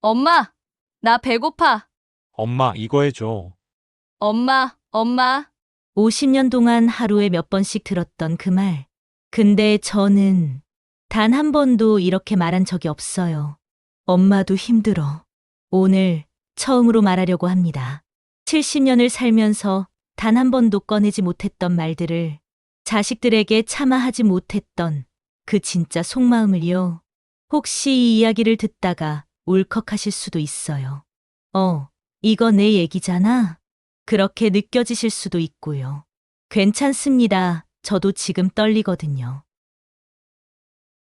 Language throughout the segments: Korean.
엄마, 나 배고파. 엄마, 이거 해줘. 엄마. 50년 동안 하루에 몇 번씩 들었던 그 말. 근데 저는 단 한 번도 이렇게 말한 적이 없어요. 엄마도 힘들어. 오늘 처음으로 말하려고 합니다. 70년을 살면서 단 한 번도 꺼내지 못했던 말들을 자식들에게 차마 하지 못했던 그 진짜 속마음을요. 혹시 이 이야기를 듣다가 울컥하실 수도 있어요. 이거 내 얘기잖아. 그렇게 느껴지실 수도 있고요. 괜찮습니다. 저도 지금 떨리거든요.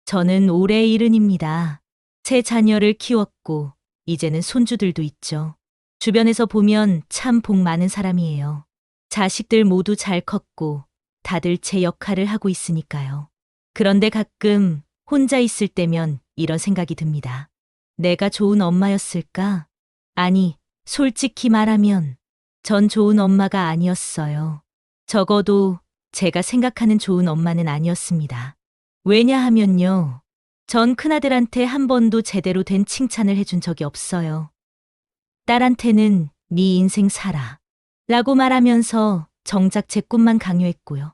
저는 올해 70입니다. 세 자녀를 키웠고, 이제는 손주들도 있죠. 주변에서 보면 참 복 많은 사람이에요. 자식들 모두 잘 컸고, 다들 제 역할을 하고 있으니까요. 그런데 가끔 혼자 있을 때면 이런 생각이 듭니다. 내가 좋은 엄마였을까? 아니, 솔직히 말하면 전 좋은 엄마가 아니었어요. 적어도 제가 생각하는 좋은 엄마는 아니었습니다. 왜냐하면요. 전 큰아들한테 한 번도 제대로 된 칭찬을 해준 적이 없어요. 딸한테는 네 인생 살아 라고 말하면서 정작 제 꿈만 강요했고요.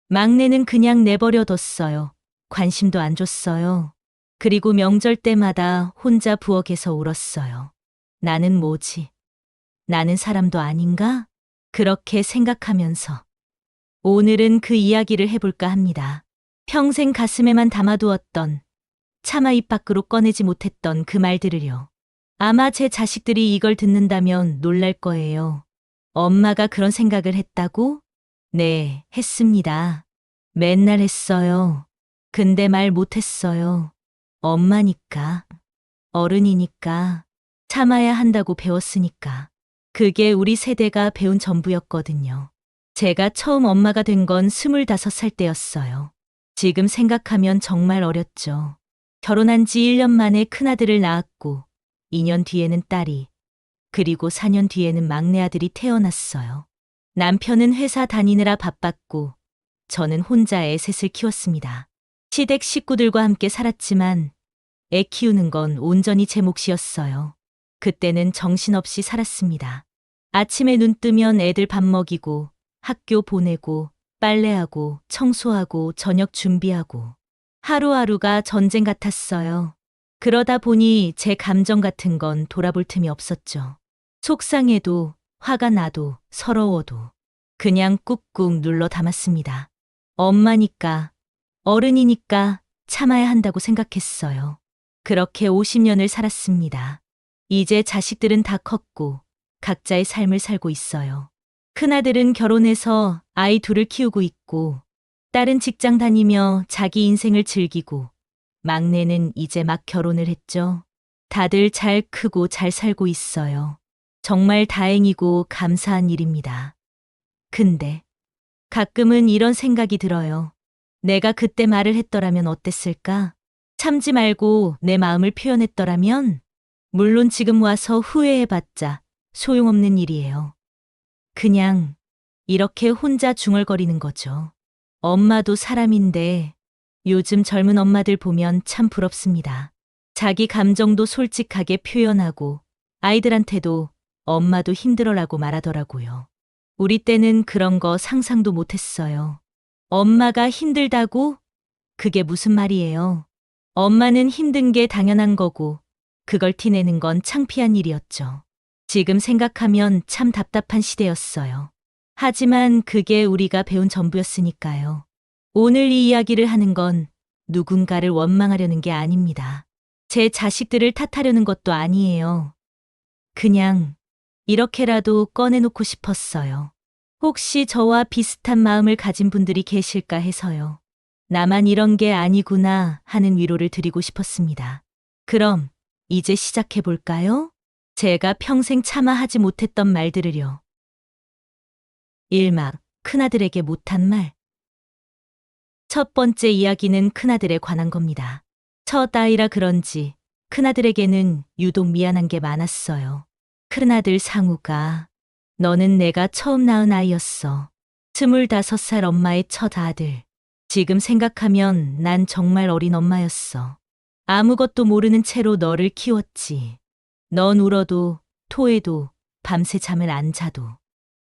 막내는 그냥 내버려뒀어요. 관심도 안 줬어요. 그리고 명절 때마다 혼자 부엌에서 울었어요. 나는 뭐지? 나는 사람도 아닌가? 그렇게 생각하면서 오늘은 그 이야기를 해볼까 합니다. 평생 가슴에만 담아두었던, 차마 입 밖으로 꺼내지 못했던 그 말들을요. 아마 제 자식들이 이걸 듣는다면 놀랄 거예요. 엄마가 그런 생각을 했다고? 네, 했습니다. 맨날 했어요. 근데 말 못했어요. 엄마니까, 어른이니까, 참아야 한다고 배웠으니까. 그게 우리 세대가 배운 전부였거든요. 제가 처음 엄마가 된 건 25살 때였어요. 지금 생각하면 정말 어렸죠. 결혼한 지 1년 만에 큰아들을 낳았고, 2년 뒤에는 딸이, 그리고 4년 뒤에는 막내 아들이 태어났어요. 남편은 회사 다니느라 바빴고, 저는 혼자 애 셋을 키웠습니다. 시댁 식구들과 함께 살았지만, 애 키우는 건 온전히 제 몫이었어요. 그때는 정신없이 살았습니다. 아침에 눈 뜨면 애들 밥 먹이고, 학교 보내고, 빨래하고, 청소하고, 저녁 준비하고. 하루하루가 전쟁 같았어요. 그러다 보니 제 감정 같은 건 돌아볼 틈이 없었죠. 속상해도, 화가 나도, 서러워도. 그냥 꾹꾹 눌러 담았습니다. 엄마니까, 어른이니까 참아야 한다고 생각했어요. 그렇게 50년을 살았습니다. 이제 자식들은 다 컸고 각자의 삶을 살고 있어요. 큰아들은 결혼해서 아이 둘을 키우고 있고, 딸은 직장 다니며 자기 인생을 즐기고, 막내는 이제 막 결혼을 했죠. 다들 잘 크고 잘 살고 있어요. 정말 다행이고 감사한 일입니다. 근데 가끔은 이런 생각이 들어요. 내가 그때 말을 했더라면 어땠을까? 참지 말고 내 마음을 표현했더라면? 물론 지금 와서 후회해봤자 소용없는 일이에요. 그냥 이렇게 혼자 중얼거리는 거죠. 엄마도 사람인데 요즘 젊은 엄마들 보면 참 부럽습니다. 자기 감정도 솔직하게 표현하고 아이들한테도 엄마도 힘들어라고 말하더라고요. 우리 때는 그런 거 상상도 못했어요. 엄마가 힘들다고? 그게 무슨 말이에요? 엄마는 힘든 게 당연한 거고 그걸 티내는 건 창피한 일이었죠. 지금 생각하면 참 답답한 시대였어요. 하지만 그게 우리가 배운 전부였으니까요. 오늘 이 이야기를 하는 건 누군가를 원망하려는 게 아닙니다. 제 자식들을 탓하려는 것도 아니에요. 그냥 이렇게라도 꺼내놓고 싶었어요. 혹시 저와 비슷한 마음을 가진 분들이 계실까 해서요. 나만 이런 게 아니구나 하는 위로를 드리고 싶었습니다. 그럼 이제 시작해 볼까요? 제가 평생 참아 하지 못했던 말들을요. 1막 큰아들에게 못한 말. 첫 번째 이야기는 큰아들에 관한 겁니다. 첫 아이라 그런지 큰아들에게는 유독 미안한 게 많았어요. 큰아들 상우가 너는 내가 처음 낳은 아이였어. 25살 엄마의 첫 아들. 지금 생각하면 난 정말 어린 엄마였어. 아무것도 모르는 채로 너를 키웠지. 넌 울어도, 토해도, 밤새 잠을 안 자도.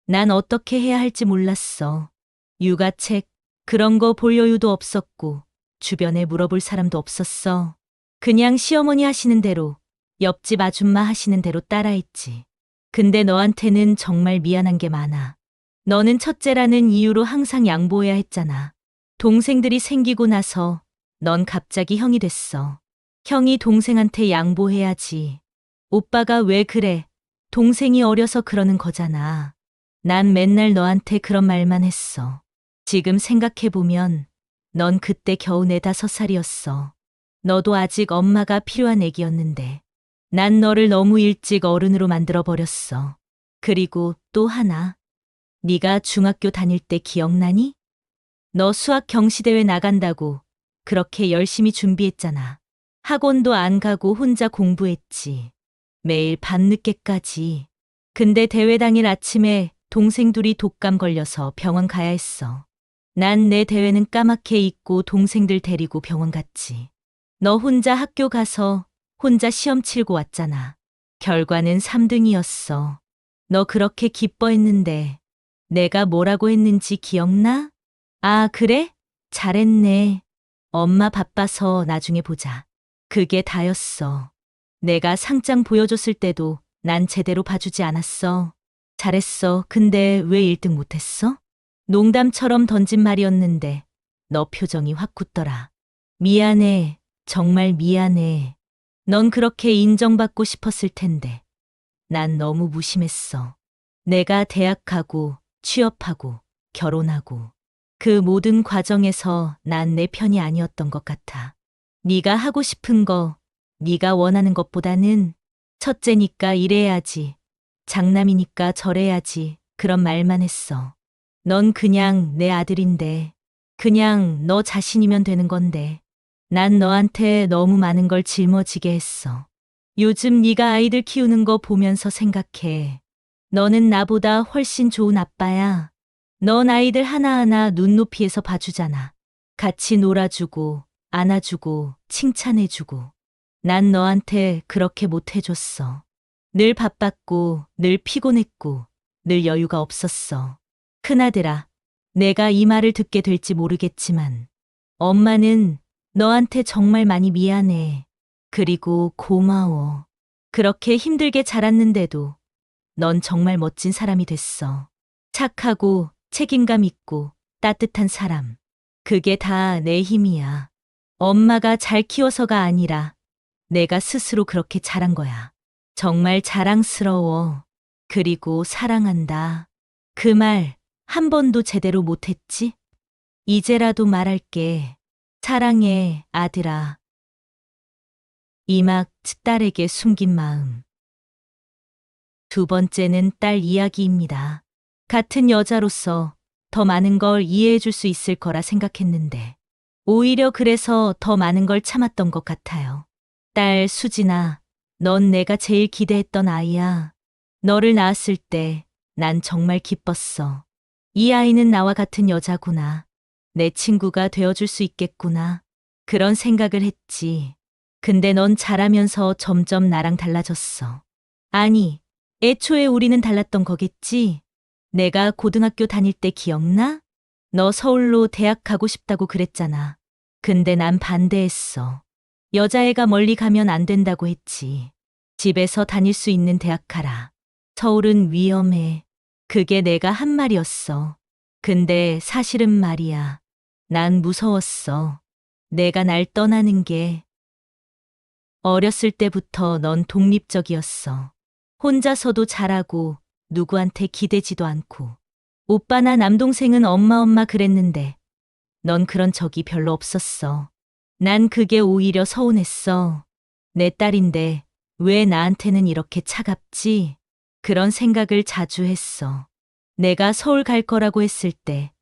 난 어떻게 해야 할지 몰랐어. 육아책, 그런 거 볼 여유도 없었고, 주변에 물어볼 사람도 없었어. 그냥 시어머니 하시는 대로, 옆집 아줌마 하시는 대로 따라했지. 근데 너한테는 정말 미안한 게 많아. 너는 첫째라는 이유로 항상 양보해야 했잖아. 동생들이 생기고 나서 넌 갑자기 형이 됐어. 형이 동생한테 양보해야지. 오빠가 왜 그래? 동생이 어려서 그러는 거잖아. 난 맨날 너한테 그런 말만 했어. 지금 생각해보면 넌 그때 겨우 4~5살이었어. 너도 아직 엄마가 필요한 애기였는데. 난 너를 너무 일찍 어른으로 만들어버렸어. 그리고 또 하나. 네가 중학교 다닐 때 기억나니? 너 수학 경시대회 나간다고 그렇게 열심히 준비했잖아. 학원도 안 가고 혼자 공부했지. 매일 밤늦게까지. 근데 대회 당일 아침에 동생 둘이 독감 걸려서 병원 가야 했어. 난 내 대회는 까맣게 잊고 동생들 데리고 병원 갔지. 너 혼자 학교 가서 혼자 시험 치르고 왔잖아. 결과는 3등이었어. 너 그렇게 기뻐했는데 내가 뭐라고 했는지 기억나? 아, 그래? 잘했네. 엄마 바빠서 나중에 보자. 그게 다였어. 내가 상장 보여줬을 때도 난 제대로 봐주지 않았어. 잘했어. 근데 왜 1등 못했어? 농담처럼 던진 말이었는데 너 표정이 확 굳더라. 미안해. 정말 미안해. 넌 그렇게 인정받고 싶었을 텐데. 난 너무 무심했어. 내가 대학 가고 취업하고 결혼하고 그 모든 과정에서 난 내 편이 아니었던 것 같아. 네가 하고 싶은 거, 네가 원하는 것보다는 첫째니까 이래야지, 장남이니까 저래야지 그런 말만 했어. 넌 그냥 내 아들인데, 그냥 너 자신이면 되는 건데. 난 너한테 너무 많은 걸 짊어지게 했어. 요즘 네가 아이들 키우는 거 보면서 생각해. 너는 나보다 훨씬 좋은 아빠야. 넌 아이들 하나하나 눈높이에서 봐주잖아. 같이 놀아주고, 안아주고, 칭찬해주고. 난 너한테 그렇게 못 해줬어. 늘 바빴고, 늘 피곤했고, 늘 여유가 없었어. 큰아들아, 내가 이 말을 듣게 될지 모르겠지만, 엄마는 너한테 정말 많이 미안해. 그리고 고마워. 그렇게 힘들게 자랐는데도 넌 정말 멋진 사람이 됐어. 착하고 책임감 있고 따뜻한 사람. 그게 다 내 힘이야. 엄마가 잘 키워서가 아니라 내가 스스로 그렇게 자란 거야. 정말 자랑스러워. 그리고 사랑한다. 그 말 한 번도 제대로 못했지? 이제라도 말할게. 사랑해, 아들아. 이막 딸에게 숨긴 마음. 두 번째는 딸 이야기입니다. 같은 여자로서 더 많은 걸 이해해 줄 수 있을 거라 생각했는데, 오히려 그래서 더 많은 걸 참았던 것 같아요. 딸 수진아, 넌 내가 제일 기대했던 아이야. 너를 낳았을 때 난 정말 기뻤어. 이 아이는 나와 같은 여자구나. 내 친구가 되어줄 수 있겠구나. 그런 생각을 했지. 근데 넌 자라면서 점점 나랑 달라졌어. 아니, 애초에 우리는 달랐던 거겠지? 내가 고등학교 다닐 때 기억나? 너 서울로 대학 가고 싶다고 그랬잖아. 근데 난 반대했어. 여자애가 멀리 가면 안 된다고 했지. 집에서 다닐 수 있는 대학 가라. 서울은 위험해. 그게 내가 한 말이었어. 근데 사실은 말이야. 난 무서웠어. 내가 날 떠나는 게. 어렸을 때부터 넌 독립적이었어. 혼자서도 잘하고 누구한테 기대지도 않고. 오빠나 남동생은 엄마 그랬는데 넌 그런 적이 별로 없었어. 난 그게 오히려 서운했어. 내 딸인데 왜 나한테는 이렇게 차갑지? 그런 생각을 자주 했어. 내가 서울 갈 거라고 했을 때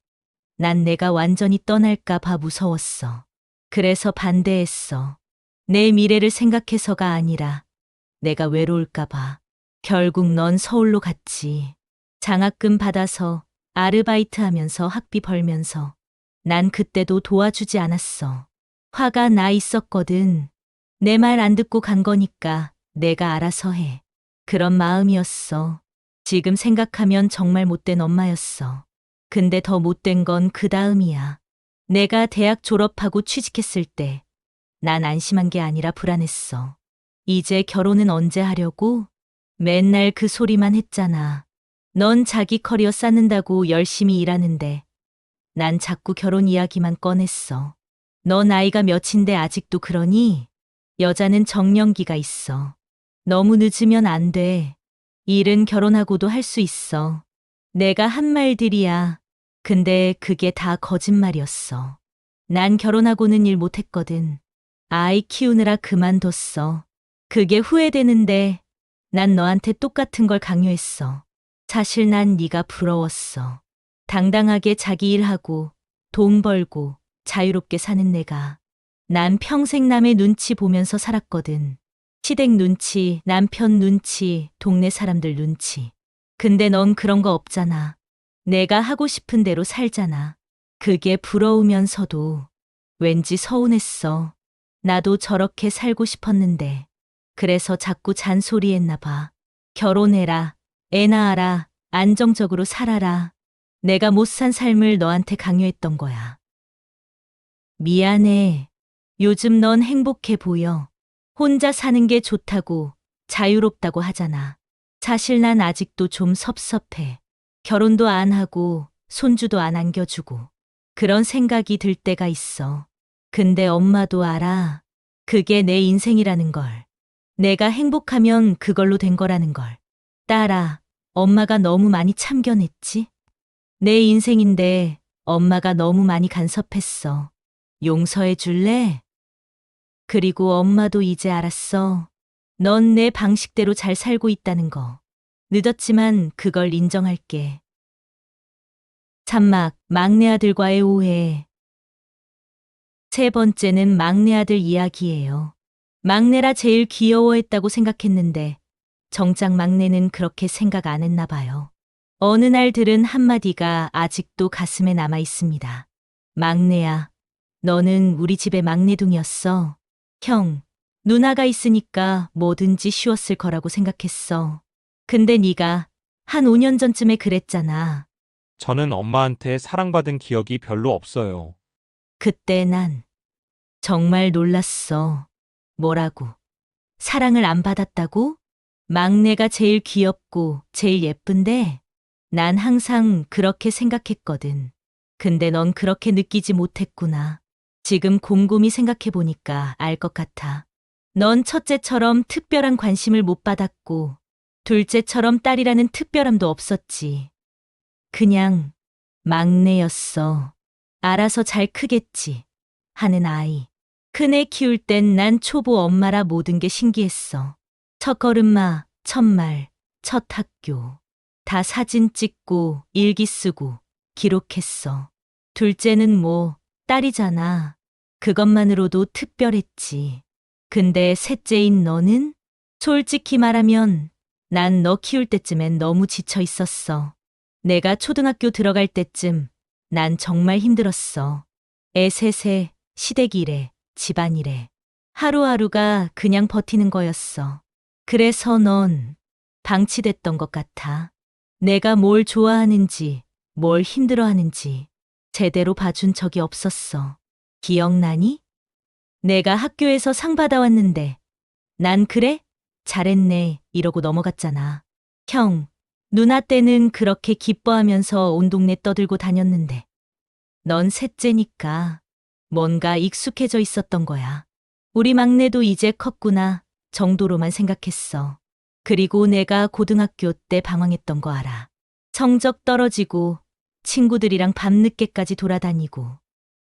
난 내가 완전히 떠날까 봐 무서웠어. 그래서 반대했어. 내 미래를 생각해서가 아니라 내가 외로울까 봐. 결국 넌 서울로 갔지. 장학금 받아서 아르바이트 하면서 학비 벌면서. 난 그때도 도와주지 않았어. 화가 나 있었거든. 내 말 안 듣고 간 거니까 내가 알아서 해. 그런 마음이었어. 지금 생각하면 정말 못된 엄마였어. 근데 더 못된 건 그 다음이야. 내가 대학 졸업하고 취직했을 때 난 안심한 게 아니라 불안했어. 이제 결혼은 언제 하려고? 맨날 그 소리만 했잖아. 넌 자기 커리어 쌓는다고 열심히 일하는데 난 자꾸 결혼 이야기만 꺼냈어. 너 나이가 몇인데 아직도 그러니? 여자는 정년기가 있어. 너무 늦으면 안 돼. 일은 결혼하고도 할 수 있어. 내가 한 말들이야. 근데 그게 다 거짓말이었어. 난 결혼하고는 일 못했거든. 아이 키우느라 그만뒀어. 그게 후회되는데 난 너한테 똑같은 걸 강요했어. 사실 난 네가 부러웠어. 당당하게 자기 일하고 돈 벌고 자유롭게 사는 내가. 난 평생 남의 눈치 보면서 살았거든. 시댁 눈치, 남편 눈치, 동네 사람들 눈치. 근데 넌 그런 거 없잖아. 내가 하고 싶은 대로 살잖아. 그게 부러우면서도 왠지 서운했어. 나도 저렇게 살고 싶었는데. 그래서 자꾸 잔소리했나 봐. 결혼해라, 애 낳아라, 안정적으로 살아라. 내가 못 산 삶을 너한테 강요했던 거야. 미안해. 요즘 넌 행복해 보여. 혼자 사는 게 좋다고, 자유롭다고 하잖아. 사실 난 아직도 좀 섭섭해. 결혼도 안 하고, 손주도 안 안겨주고. 그런 생각이 들 때가 있어. 근데 엄마도 알아. 그게 내 인생이라는 걸. 내가 행복하면 그걸로 된 거라는 걸. 딸아, 엄마가 너무 많이 참견했지? 내 인생인데 엄마가 너무 많이 간섭했어. 용서해 줄래? 그리고 엄마도 이제 알았어. 넌 내 방식대로 잘 살고 있다는 거. 늦었지만 그걸 인정할게. 참막, 막내 아들과의 오해. 세 번째는 막내 아들 이야기예요. 막내라 제일 귀여워했다고 생각했는데 정작 막내는 그렇게 생각 안 했나 봐요. 어느 날 들은 한마디가 아직도 가슴에 남아 있습니다. 막내야, 너는 우리 집의 막내둥이었어. 형, 누나가 있으니까 뭐든지 쉬웠을 거라고 생각했어. 근데 네가 한 5년 전쯤에 그랬잖아. 저는 엄마한테 사랑받은 기억이 별로 없어요. 그때 난 정말 놀랐어. 뭐라고? 사랑을 안 받았다고? 막내가 제일 귀엽고 제일 예쁜데 난 항상 그렇게 생각했거든. 근데 넌 그렇게 느끼지 못했구나. 지금 곰곰이 생각해보니까 알 것 같아. 넌 첫째처럼 특별한 관심을 못 받았고 둘째처럼 딸이라는 특별함도 없었지. 그냥 막내였어. 알아서 잘 크겠지 하는 아이. 큰애 키울 땐 난 초보 엄마라 모든 게 신기했어. 첫 걸음마, 첫 말, 첫 학교. 다 사진 찍고 일기 쓰고 기록했어. 둘째는 뭐 딸이잖아. 그것만으로도 특별했지. 근데 셋째인 너는? 솔직히 말하면 난 너 키울 때쯤엔 너무 지쳐 있었어. 내가 초등학교 들어갈 때쯤 난 정말 힘들었어. 애 셋에 시댁 일에 집안일에 하루하루가 그냥 버티는 거였어. 그래서 넌 방치됐던 것 같아. 내가 뭘 좋아하는지, 뭘 힘들어하는지 제대로 봐준 적이 없었어. 기억나니? 내가 학교에서 상 받아왔는데 난 그래? 잘했네 이러고 넘어갔잖아. 형, 누나 때는 그렇게 기뻐하면서 온 동네 떠들고 다녔는데 넌 셋째니까 뭔가 익숙해져 있었던 거야. 우리 막내도 이제 컸구나 정도로만 생각했어. 그리고 내가 고등학교 때 방황했던 거 알아. 성적 떨어지고 친구들이랑 밤늦게까지 돌아다니고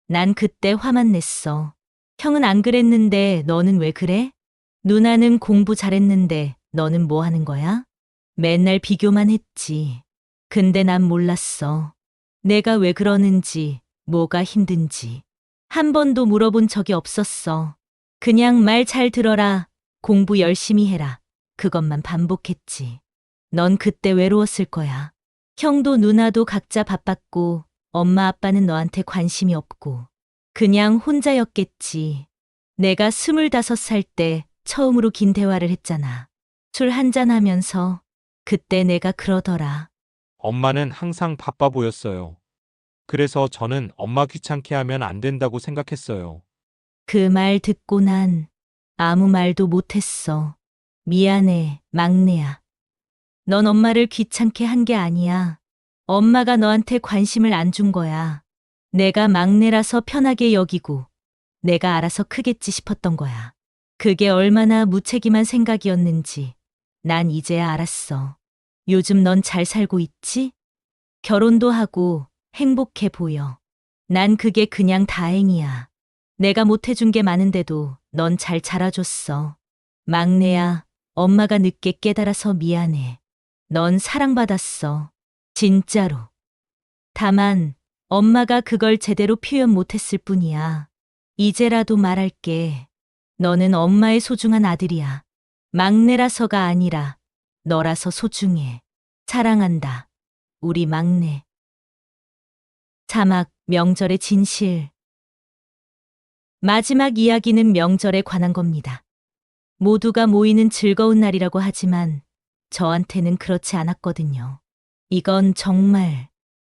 난 그때 화만 냈어. 형은 안 그랬는데 너는 왜 그래? 누나는 공부 잘했는데 너는 뭐 하는 거야? 맨날 비교만 했지. 근데 난 몰랐어. 내가 왜 그러는지, 뭐가 힘든지. 한 번도 물어본 적이 없었어. 그냥 말 잘 들어라, 공부 열심히 해라. 그것만 반복했지. 넌 그때 외로웠을 거야. 형도 누나도 각자 바빴고 엄마 아빠는 너한테 관심이 없고 그냥 혼자였겠지. 내가 25살 때 처음으로 긴 대화를 했잖아. 술 한잔 하면서 그때 내가 그러더라. 엄마는 항상 바빠 보였어요. 그래서 저는 엄마 귀찮게 하면 안 된다고 생각했어요. 그 말 듣고 난 아무 말도 못했어. 미안해, 막내야. 넌 엄마를 귀찮게 한 게 아니야. 엄마가 너한테 관심을 안 준 거야. 내가 막내라서 편하게 여기고 내가 알아서 크겠지 싶었던 거야. 그게 얼마나 무책임한 생각이었는지 난 이제야 알았어. 요즘 넌 잘 살고 있지? 결혼도 하고 행복해 보여. 난 그게 그냥 다행이야. 내가 못해준 게 많은데도 넌 잘 자라줬어. 막내야, 엄마가 늦게 깨달아서 미안해. 넌 사랑받았어. 진짜로. 다만, 엄마가 그걸 제대로 표현 못했을 뿐이야. 이제라도 말할게. 너는 엄마의 소중한 아들이야. 막내라서가 아니라 너라서 소중해. 사랑한다. 우리 막내. 자막, 명절의 진실. 마지막 이야기는 명절에 관한 겁니다. 모두가 모이는 즐거운 날이라고 하지만 저한테는 그렇지 않았거든요. 이건 정말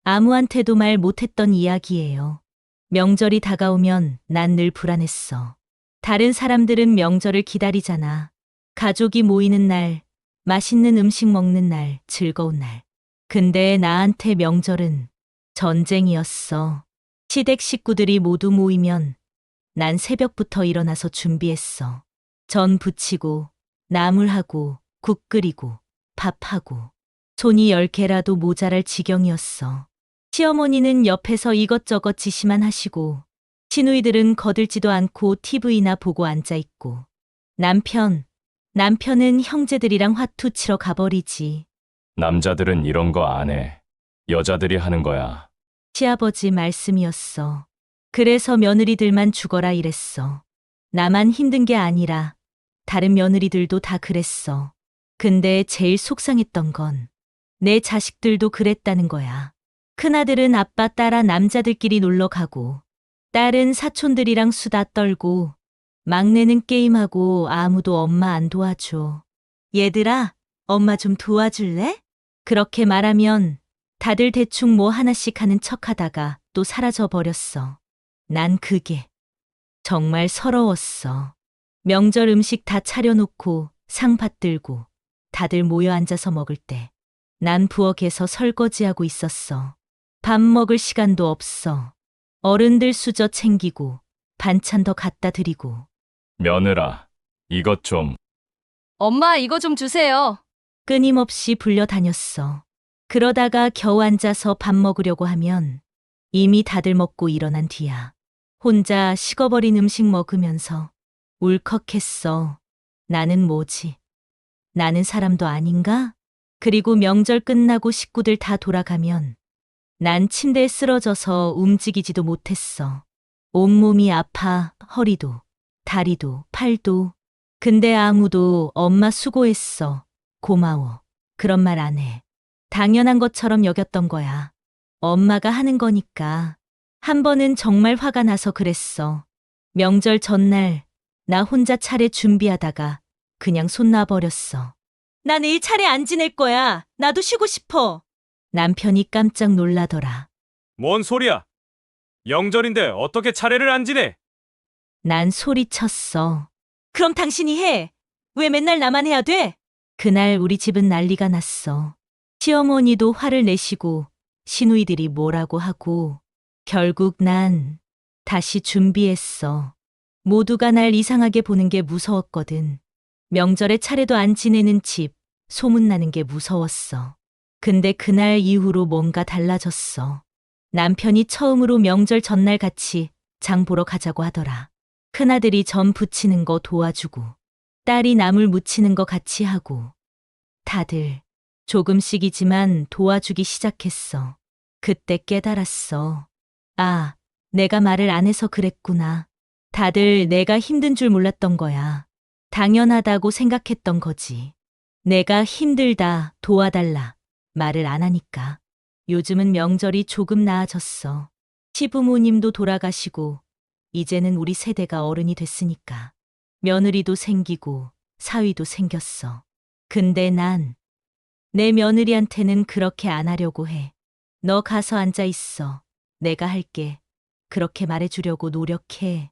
아무한테도 말 못했던 이야기예요. 명절이 다가오면 난 늘 불안했어. 다른 사람들은 명절을 기다리잖아. 가족이 모이는 날, 맛있는 음식 먹는 날, 즐거운 날. 근데 나한테 명절은 전쟁이었어. 시댁 식구들이 모두 모이면 난 새벽부터 일어나서 준비했어. 전 부치고, 나물하고, 국 끓이고, 밥하고. 손이 10개라도 모자랄 지경이었어. 시어머니는 옆에서 이것저것 지시만 하시고, 시누이들은 거들지도 않고 TV나 보고 앉아있고, 남편은 형제들이랑 화투 치러 가버리지. 남자들은 이런 거 안 해. 여자들이 하는 거야. 시아버지 말씀이었어. 그래서 며느리들만 죽어라 이랬어. 나만 힘든 게 아니라 다른 며느리들도 다 그랬어. 근데 제일 속상했던 건 내 자식들도 그랬다는 거야. 큰아들은 아빠 따라 남자들끼리 놀러 가고, 딸은 사촌들이랑 수다 떨고, 막내는 게임하고 아무도 엄마 안 도와줘. 얘들아, 엄마 좀 도와줄래? 그렇게 말하면 다들 대충 뭐 하나씩 하는 척 하다가 또 사라져 버렸어. 난 그게 정말 서러웠어. 명절 음식 다 차려놓고 상 받들고 다들 모여 앉아서 먹을 때 난 부엌에서 설거지하고 있었어. 밥 먹을 시간도 없어. 어른들 수저 챙기고 반찬 더 갖다 드리고. 며느라, 이것 좀. 엄마, 이거 좀 주세요. 끊임없이 불려다녔어. 그러다가 겨우 앉아서 밥 먹으려고 하면 이미 다들 먹고 일어난 뒤야. 혼자 식어버린 음식 먹으면서 울컥했어. 나는 뭐지? 나는 사람도 아닌가? 그리고 명절 끝나고 식구들 다 돌아가면 난 침대에 쓰러져서 움직이지도 못했어. 온몸이 아파, 허리도, 다리도, 팔도. 근데 아무도 엄마 수고했어. 고마워. 그런 말 안 해. 당연한 것처럼 여겼던 거야. 엄마가 하는 거니까. 한 번은 정말 화가 나서 그랬어. 명절 전날 나 혼자 차례 준비하다가 그냥 손 놔버렸어. 나 내일 차례 안 지낼 거야. 나도 쉬고 싶어. 남편이 깜짝 놀라더라. 뭔 소리야? 명절인데 어떻게 차례를 안 지내? 난 소리쳤어. 그럼 당신이 해. 왜 맨날 나만 해야 돼? 그날 우리 집은 난리가 났어. 시어머니도 화를 내시고 시누이들이 뭐라고 하고 결국 난 다시 준비했어. 모두가 날 이상하게 보는 게 무서웠거든. 명절에 차례도 안 지내는 집, 소문나는 게 무서웠어. 근데 그날 이후로 뭔가 달라졌어. 남편이 처음으로 명절 전날 같이 장 보러 가자고 하더라. 큰아들이 전 부치는 거 도와주고, 딸이 나물 무치는 거 같이 하고, 다들 조금씩이지만 도와주기 시작했어. 그때 깨달았어. 아, 내가 말을 안 해서 그랬구나. 다들 내가 힘든 줄 몰랐던 거야. 당연하다고 생각했던 거지. 내가 힘들다, 도와달라, 말을 안 하니까. 요즘은 명절이 조금 나아졌어. 시부모님도 돌아가시고, 이제는 우리 세대가 어른이 됐으니까. 며느리도 생기고 사위도 생겼어. 근데 난 내 며느리한테는 그렇게 안 하려고 해. 너 가서 앉아 있어. 내가 할게. 그렇게 말해주려고 노력해.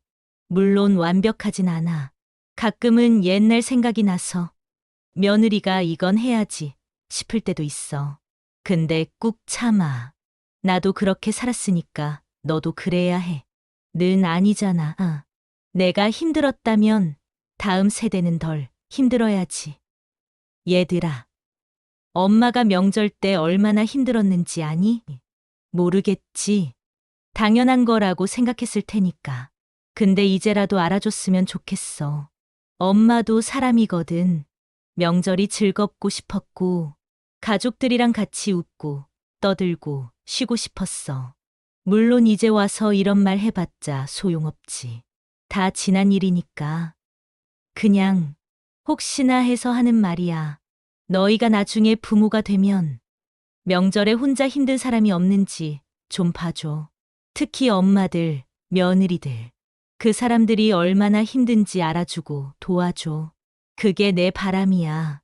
물론 완벽하진 않아. 가끔은 옛날 생각이 나서 며느리가 이건 해야지 싶을 때도 있어. 근데 꾹 참아. 나도 그렇게 살았으니까 너도 그래야 해. 는 아니잖아. 내가 힘들었다면 다음 세대는 덜 힘들어야지. 얘들아, 엄마가 명절 때 얼마나 힘들었는지 아니? 모르겠지. 당연한 거라고 생각했을 테니까. 근데 이제라도 알아줬으면 좋겠어. 엄마도 사람이거든. 명절이 즐겁고 싶었고, 가족들이랑 같이 웃고, 떠들고, 쉬고 싶었어. 물론 이제 와서 이런 말 해봤자 소용없지. 다 지난 일이니까. 그냥, 혹시나 해서 하는 말이야. 너희가 나중에 부모가 되면, 명절에 혼자 힘든 사람이 없는지 좀 봐줘. 특히 엄마들, 며느리들. 그 사람들이 얼마나 힘든지 알아주고 도와줘. 그게 내 바람이야.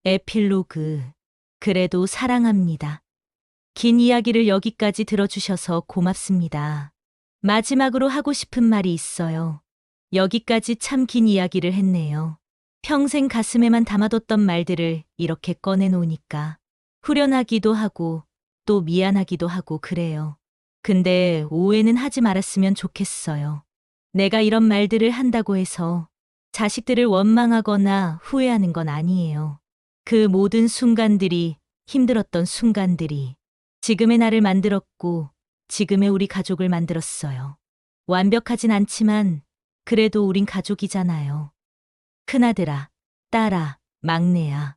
에필로그. 그래도 사랑합니다. 긴 이야기를 여기까지 들어주셔서 고맙습니다. 마지막으로 하고 싶은 말이 있어요. 여기까지 참 긴 이야기를 했네요. 평생 가슴에만 담아뒀던 말들을 이렇게 꺼내놓으니까 후련하기도 하고 또 미안하기도 하고 그래요. 근데 오해는 하지 말았으면 좋겠어요. 내가 이런 말들을 한다고 해서 자식들을 원망하거나 후회하는 건 아니에요. 그 모든 순간들이, 힘들었던 순간들이 지금의 나를 만들었고 지금의 우리 가족을 만들었어요. 완벽하진 않지만 그래도 우린 가족이잖아요. 큰아들아, 딸아, 막내야.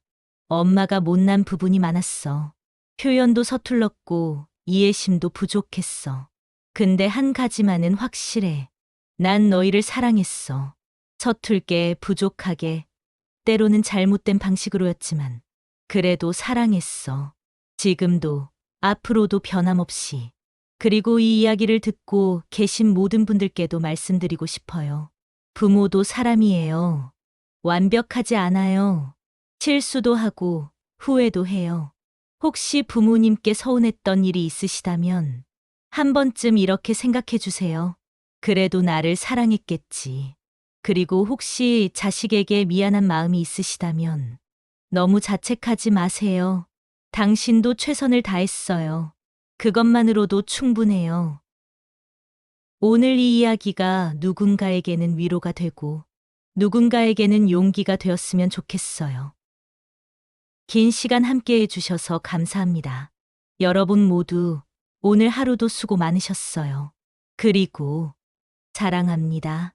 엄마가 못난 부분이 많았어. 표현도 서툴렀고 이해심도 부족했어. 근데 한 가지만은 확실해. 난 너희를 사랑했어. 서툴게, 부족하게, 때로는 잘못된 방식으로였지만 그래도 사랑했어. 지금도, 앞으로도 변함없이. 그리고 이 이야기를 듣고 계신 모든 분들께도 말씀드리고 싶어요. 부모도 사람이에요. 완벽하지 않아요. 실수도 하고 후회도 해요. 혹시 부모님께 서운했던 일이 있으시다면 한 번쯤 이렇게 생각해 주세요. 그래도 나를 사랑했겠지. 그리고 혹시 자식에게 미안한 마음이 있으시다면 너무 자책하지 마세요. 당신도 최선을 다했어요. 그것만으로도 충분해요. 오늘 이 이야기가 누군가에게는 위로가 되고 누군가에게는 용기가 되었으면 좋겠어요. 긴 시간 함께 해주셔서 감사합니다. 여러분 모두 오늘 하루도 수고 많으셨어요. 그리고 사랑합니다.